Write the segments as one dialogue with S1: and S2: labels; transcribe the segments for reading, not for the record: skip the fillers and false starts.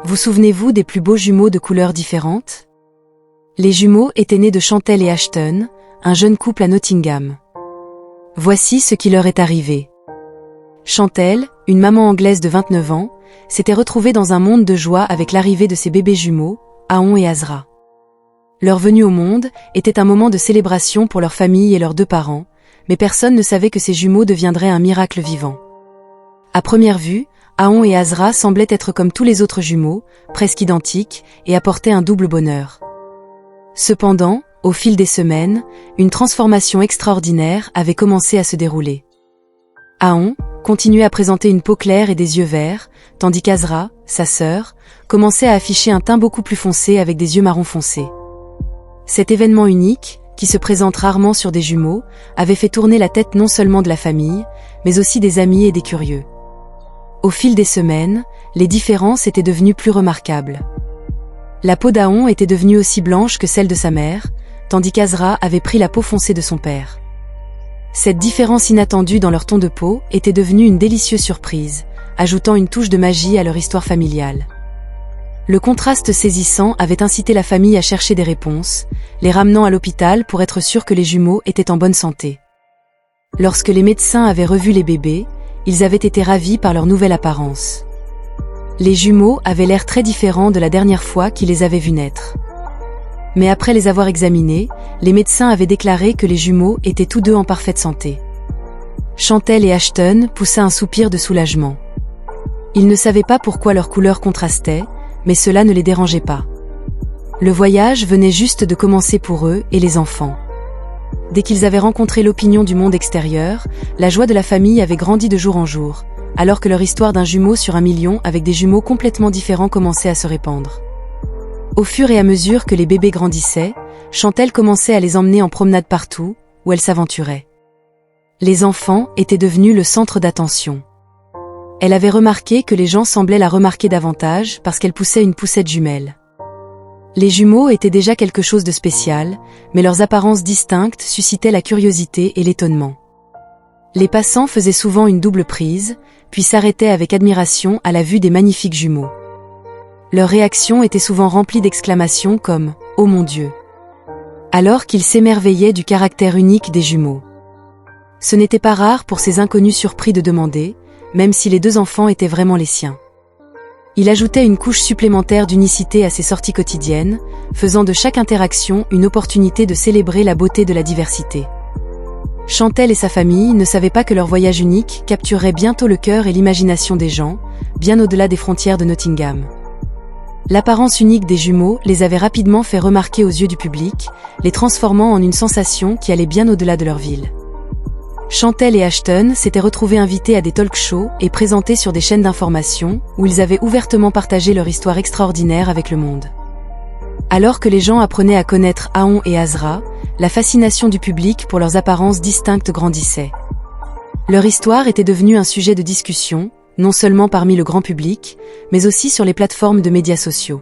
S1: Vous souvenez-vous des plus beaux jumeaux de couleurs différentes? Les jumeaux étaient nés de Chantelle et Ashton, un jeune couple à Nottingham. Voici ce qui leur est arrivé. Chantelle, une maman anglaise de 29 ans, s'était retrouvée dans un monde de joie avec l'arrivée de ses bébés jumeaux, Aon et Azra. Leur venue au monde était un moment de célébration pour leur famille et leurs deux parents, mais personne ne savait que ces jumeaux deviendraient un miracle vivant. À première vue, Aon et Azra semblaient être comme tous les autres jumeaux, presque identiques, et apportaient un double bonheur. Cependant, au fil des semaines, une transformation extraordinaire avait commencé à se dérouler. Aon continuait à présenter une peau claire et des yeux verts, tandis qu'Azra, sa sœur, commençait à afficher un teint beaucoup plus foncé avec des yeux marron foncé. Cet événement unique, qui se présente rarement sur des jumeaux, avait fait tourner la tête non seulement de la famille, mais aussi des amis et des curieux. Au fil des semaines, les différences étaient devenues plus remarquables. La peau d'Aon était devenue aussi blanche que celle de sa mère, tandis qu'Azra avait pris la peau foncée de son père. Cette différence inattendue dans leur ton de peau était devenue une délicieuse surprise, ajoutant une touche de magie à leur histoire familiale. Le contraste saisissant avait incité la famille à chercher des réponses, les ramenant à l'hôpital pour être sûr que les jumeaux étaient en bonne santé. Lorsque les médecins avaient revu les bébés, ils avaient été ravis par leur nouvelle apparence. Les jumeaux avaient l'air très différents de la dernière fois qu'ils les avaient vus naître. Mais après les avoir examinés, les médecins avaient déclaré que les jumeaux étaient tous deux en parfaite santé. Chantelle et Ashton poussaient un soupir de soulagement. Ils ne savaient pas pourquoi leurs couleurs contrastaient, mais cela ne les dérangeait pas. Le voyage venait juste de commencer pour eux et les enfants. Dès qu'ils avaient rencontré l'opinion du monde extérieur, la joie de la famille avait grandi de jour en jour, alors que leur histoire d'un jumeau sur 1 million avec des jumeaux complètement différents commençait à se répandre. Au fur et à mesure que les bébés grandissaient, Chantelle commençait à les emmener en promenade partout, où elle s'aventurait. Les enfants étaient devenus le centre d'attention. Elle avait remarqué que les gens semblaient la remarquer davantage parce qu'elle poussait une poussette jumelle. Les jumeaux étaient déjà quelque chose de spécial, mais leurs apparences distinctes suscitaient la curiosité et l'étonnement. Les passants faisaient souvent une double prise, puis s'arrêtaient avec admiration à la vue des magnifiques jumeaux. Leurs réactions étaient souvent remplies d'exclamations comme « Oh mon Dieu !» alors qu'ils s'émerveillaient du caractère unique des jumeaux. Ce n'était pas rare pour ces inconnus surpris de demander, même si les deux enfants étaient vraiment les siens. Il ajoutait une couche supplémentaire d'unicité à ses sorties quotidiennes, faisant de chaque interaction une opportunité de célébrer la beauté de la diversité. Chantelle et sa famille ne savaient pas que leur voyage unique capturerait bientôt le cœur et l'imagination des gens, bien au-delà des frontières de Nottingham. L'apparence unique des jumeaux les avait rapidement fait remarquer aux yeux du public, les transformant en une sensation qui allait bien au-delà de leur ville. Chantelle et Ashton s'étaient retrouvés invités à des talk-shows et présentés sur des chaînes d'information où ils avaient ouvertement partagé leur histoire extraordinaire avec le monde. Alors que les gens apprenaient à connaître Aon et Azra, la fascination du public pour leurs apparences distinctes grandissait. Leur histoire était devenue un sujet de discussion, non seulement parmi le grand public, mais aussi sur les plateformes de médias sociaux.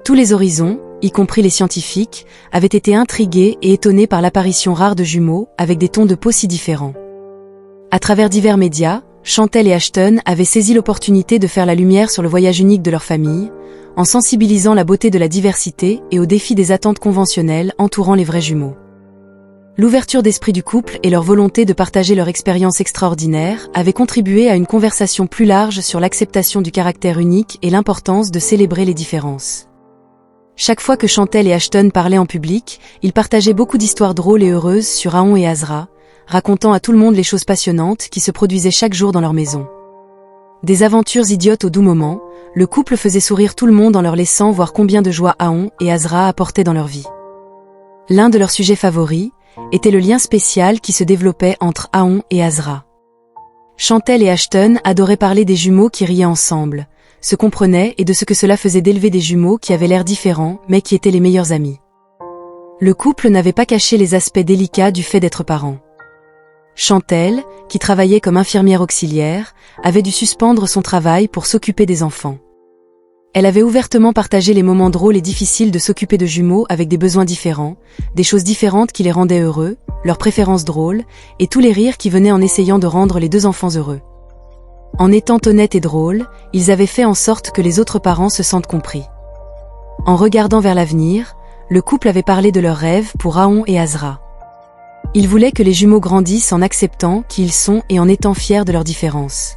S1: Tous les horizons, y compris les scientifiques, avaient été intrigués et étonnés par l'apparition rare de jumeaux avec des tons de peau si différents. À travers divers médias, Chantelle et Ashton avaient saisi l'opportunité de faire la lumière sur le voyage unique de leur famille, en sensibilisant la beauté de la diversité et aux défis des attentes conventionnelles entourant les vrais jumeaux. L'ouverture d'esprit du couple et leur volonté de partager leur expérience extraordinaire avaient contribué à une conversation plus large sur l'acceptation du caractère unique et l'importance de célébrer les différences. Chaque fois que Chantelle et Ashton parlaient en public, ils partageaient beaucoup d'histoires drôles et heureuses sur Aon et Azra, racontant à tout le monde les choses passionnantes qui se produisaient chaque jour dans leur maison. Des aventures idiotes au doux moment, le couple faisait sourire tout le monde en leur laissant voir combien de joie Aon et Azra apportaient dans leur vie. L'un de leurs sujets favoris était le lien spécial qui se développait entre Aon et Azra. Chantelle et Ashton adoraient parler des jumeaux qui riaient ensemble, se comprenaient et de ce que cela faisait d'élever des jumeaux qui avaient l'air différents mais qui étaient les meilleurs amis. Le couple n'avait pas caché les aspects délicats du fait d'être parents. Chantelle, qui travaillait comme infirmière auxiliaire, avait dû suspendre son travail pour s'occuper des enfants. Elle avait ouvertement partagé les moments drôles et difficiles de s'occuper de jumeaux avec des besoins différents, des choses différentes qui les rendaient heureux, leurs préférences drôles, et tous les rires qui venaient en essayant de rendre les deux enfants heureux. En étant honnêtes et drôles, ils avaient fait en sorte que les autres parents se sentent compris. En regardant vers l'avenir, le couple avait parlé de leurs rêves pour Aon et Azra. Ils voulaient que les jumeaux grandissent en acceptant qui ils sont et en étant fiers de leurs différences.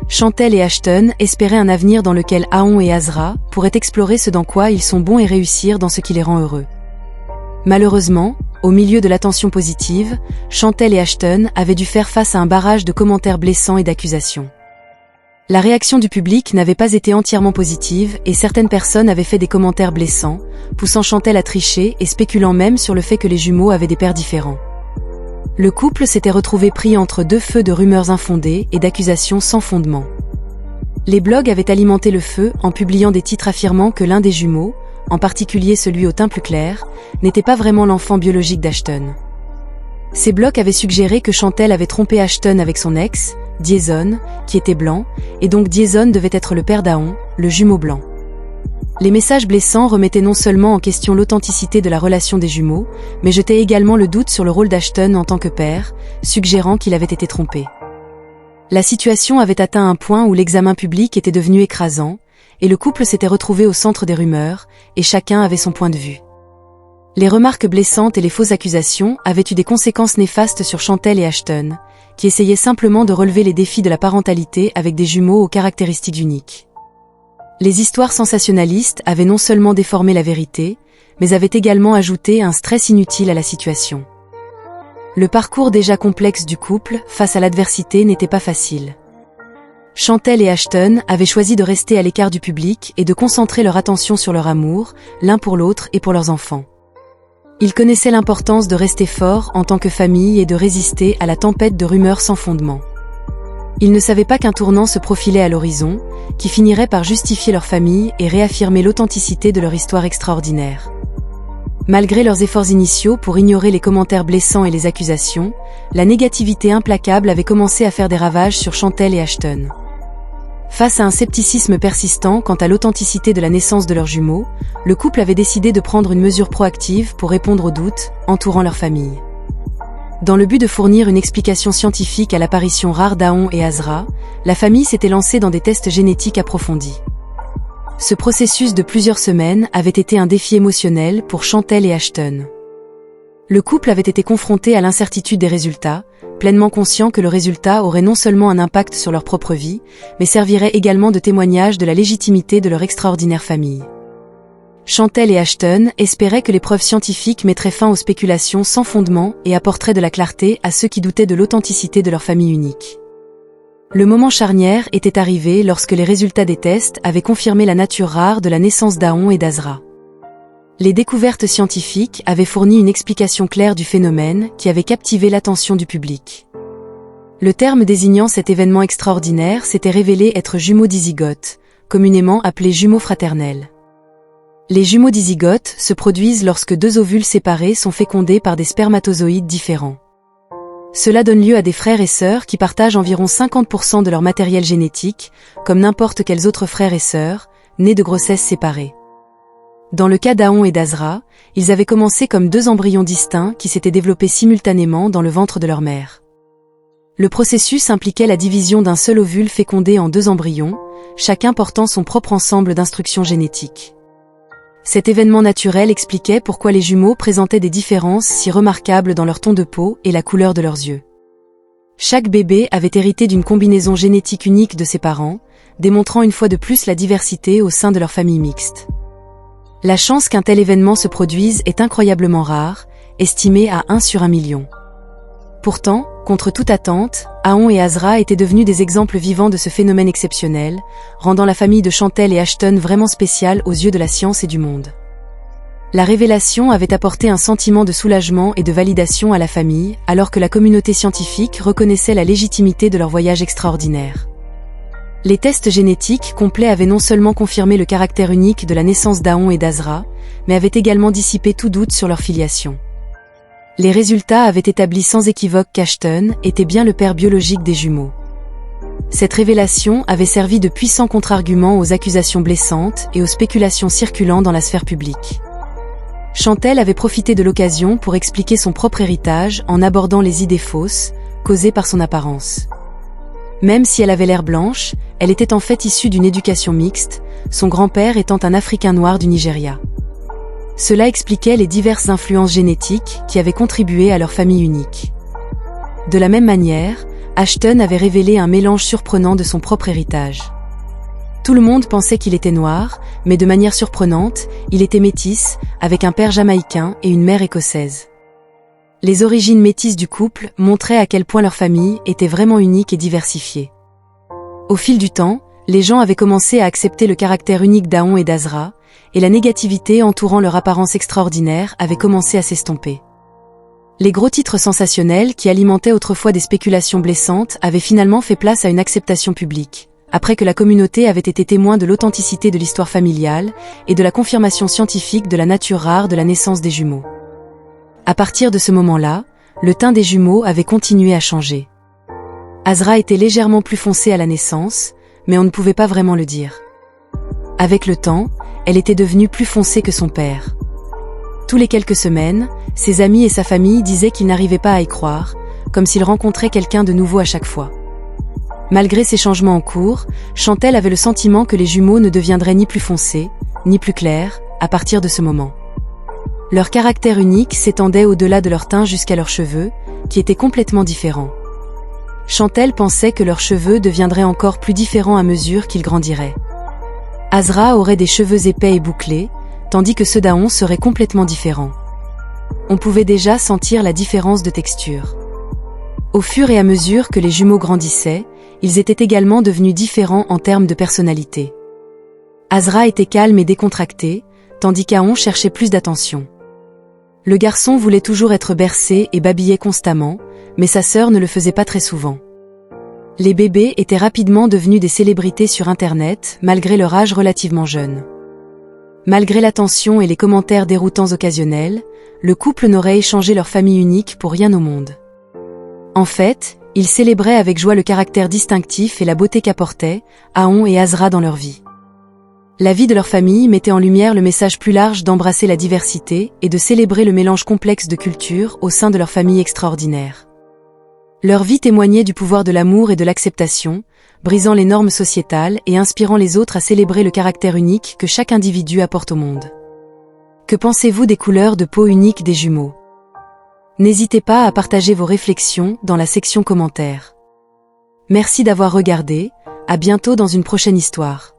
S1: Chantel et Ashton espéraient un avenir dans lequel Aon et Azra pourraient explorer ce dans quoi ils sont bons et réussir dans ce qui les rend heureux. Malheureusement, au milieu de l'attention positive, Chantel et Ashton avaient dû faire face à un barrage de commentaires blessants et d'accusations. La réaction du public n'avait pas été entièrement positive et certaines personnes avaient fait des commentaires blessants, poussant Chantel à tricher et spéculant même sur le fait que les jumeaux avaient des pères différents. Le couple s'était retrouvé pris entre deux feux de rumeurs infondées et d'accusations sans fondement. Les blogs avaient alimenté le feu en publiant des titres affirmant que l'un des jumeaux, en particulier celui au teint plus clair, n'était pas vraiment l'enfant biologique d'Ashton. Ces blogs avaient suggéré que Chantel avait trompé Ashton avec son ex, Jason, qui était blanc, et donc Jason devait être le père d'Aon, le jumeau blanc. Les messages blessants remettaient non seulement en question l'authenticité de la relation des jumeaux, mais jetaient également le doute sur le rôle d'Ashton en tant que père, suggérant qu'il avait été trompé. La situation avait atteint un point où l'examen public était devenu écrasant, et le couple s'était retrouvé au centre des rumeurs, et chacun avait son point de vue. Les remarques blessantes et les fausses accusations avaient eu des conséquences néfastes sur Chantel et Ashton, qui essayaient simplement de relever les défis de la parentalité avec des jumeaux aux caractéristiques uniques. Les histoires sensationnalistes avaient non seulement déformé la vérité, mais avaient également ajouté un stress inutile à la situation. Le parcours déjà complexe du couple face à l'adversité n'était pas facile. Chantel et Ashton avaient choisi de rester à l'écart du public et de concentrer leur attention sur leur amour, l'un pour l'autre et pour leurs enfants. Ils connaissaient l'importance de rester forts en tant que famille et de résister à la tempête de rumeurs sans fondement. Ils ne savaient pas qu'un tournant se profilait à l'horizon, qui finirait par justifier leur famille et réaffirmer l'authenticité de leur histoire extraordinaire. Malgré leurs efforts initiaux pour ignorer les commentaires blessants et les accusations, la négativité implacable avait commencé à faire des ravages sur Chantel et Ashton. Face à un scepticisme persistant quant à l'authenticité de la naissance de leurs jumeaux, le couple avait décidé de prendre une mesure proactive pour répondre aux doutes entourant leur famille. Dans le but de fournir une explication scientifique à l'apparition rare d'Aon et Azra, la famille s'était lancée dans des tests génétiques approfondis. Ce processus de plusieurs semaines avait été un défi émotionnel pour Chantel et Ashton. Le couple avait été confronté à l'incertitude des résultats, pleinement conscient que le résultat aurait non seulement un impact sur leur propre vie, mais servirait également de témoignage de la légitimité de leur extraordinaire famille. Chantel et Ashton espéraient que les preuves scientifiques mettraient fin aux spéculations sans fondement et apporteraient de la clarté à ceux qui doutaient de l'authenticité de leur famille unique. Le moment charnière était arrivé lorsque les résultats des tests avaient confirmé la nature rare de la naissance d'Aon et d'Azra. Les découvertes scientifiques avaient fourni une explication claire du phénomène qui avait captivé l'attention du public. Le terme désignant cet événement extraordinaire s'était révélé être jumeaux dizygotes, communément appelés jumeaux fraternels. Les jumeaux dizygotes se produisent lorsque deux ovules séparés sont fécondés par des spermatozoïdes différents. Cela donne lieu à des frères et sœurs qui partagent environ 50% de leur matériel génétique, comme n'importe quels autres frères et sœurs, nés de grossesses séparées. Dans le cas d'Aon et d'Azra, ils avaient commencé comme deux embryons distincts qui s'étaient développés simultanément dans le ventre de leur mère. Le processus impliquait la division d'un seul ovule fécondé en deux embryons, chacun portant son propre ensemble d'instructions génétiques. Cet événement naturel expliquait pourquoi les jumeaux présentaient des différences si remarquables dans leur ton de peau et la couleur de leurs yeux. Chaque bébé avait hérité d'une combinaison génétique unique de ses parents, démontrant une fois de plus la diversité au sein de leur famille mixte. La chance qu'un tel événement se produise est incroyablement rare, estimée à 1 sur 1 million. Pourtant, contre toute attente, Aon et Azra étaient devenus des exemples vivants de ce phénomène exceptionnel, rendant la famille de Chantel et Ashton vraiment spéciale aux yeux de la science et du monde. La révélation avait apporté un sentiment de soulagement et de validation à la famille, alors que la communauté scientifique reconnaissait la légitimité de leur voyage extraordinaire. Les tests génétiques complets avaient non seulement confirmé le caractère unique de la naissance d'Aon et d'Azra, mais avaient également dissipé tout doute sur leur filiation. Les résultats avaient établi sans équivoque qu'Ashton était bien le père biologique des jumeaux. Cette révélation avait servi de puissant contre-argument aux accusations blessantes et aux spéculations circulant dans la sphère publique. Chantel avait profité de l'occasion pour expliquer son propre héritage en abordant les idées fausses, causées par son apparence. Même si elle avait l'air blanche, elle était en fait issue d'une éducation mixte, son grand-père étant un Africain noir du Nigeria. Cela expliquait les diverses influences génétiques qui avaient contribué à leur famille unique. De la même manière, Ashton avait révélé un mélange surprenant de son propre héritage. Tout le monde pensait qu'il était noir, mais de manière surprenante, il était métis, avec un père jamaïcain et une mère écossaise. Les origines métisses du couple montraient à quel point leur famille était vraiment unique et diversifiée. Au fil du temps, les gens avaient commencé à accepter le caractère unique d'Aon et d'Azra, et la négativité entourant leur apparence extraordinaire avait commencé à s'estomper. Les gros titres sensationnels qui alimentaient autrefois des spéculations blessantes avaient finalement fait place à une acceptation publique, après que la communauté avait été témoin de l'authenticité de l'histoire familiale et de la confirmation scientifique de la nature rare de la naissance des jumeaux. À partir de ce moment-là, le teint des jumeaux avait continué à changer. Azra était légèrement plus foncée à la naissance, mais on ne pouvait pas vraiment le dire. Avec le temps, elle était devenue plus foncée que son père. Tous les quelques semaines, ses amis et sa famille disaient qu'ils n'arrivaient pas à y croire, comme s'ils rencontraient quelqu'un de nouveau à chaque fois. Malgré ces changements en cours, Chantelle avait le sentiment que les jumeaux ne deviendraient ni plus foncés, ni plus clairs, à partir de ce moment. Leur caractère unique s'étendait au-delà de leur teint jusqu'à leurs cheveux, qui étaient complètement différents. Chantelle pensait que leurs cheveux deviendraient encore plus différents à mesure qu'ils grandiraient. Azra aurait des cheveux épais et bouclés, tandis que ceux d'Aon seraient complètement différents. On pouvait déjà sentir la différence de texture. Au fur et à mesure que les jumeaux grandissaient, ils étaient également devenus différents en termes de personnalité. Azra était calme et décontracté, tandis qu'Aon cherchait plus d'attention. Le garçon voulait toujours être bercé et babillait constamment, mais sa sœur ne le faisait pas très souvent. Les bébés étaient rapidement devenus des célébrités sur Internet, malgré leur âge relativement jeune. Malgré l'attention et les commentaires déroutants occasionnels, le couple n'aurait échangé leur famille unique pour rien au monde. En fait, ils célébraient avec joie le caractère distinctif et la beauté qu'apportaient Aon et Azra dans leur vie. La vie de leur famille mettait en lumière le message plus large d'embrasser la diversité et de célébrer le mélange complexe de cultures au sein de leur famille extraordinaire. Leur vie témoignait du pouvoir de l'amour et de l'acceptation, brisant les normes sociétales et inspirant les autres à célébrer le caractère unique que chaque individu apporte au monde. Que pensez-vous des couleurs de peau uniques des jumeaux? N'hésitez pas à partager vos réflexions dans la section commentaires. Merci d'avoir regardé, à bientôt dans une prochaine histoire.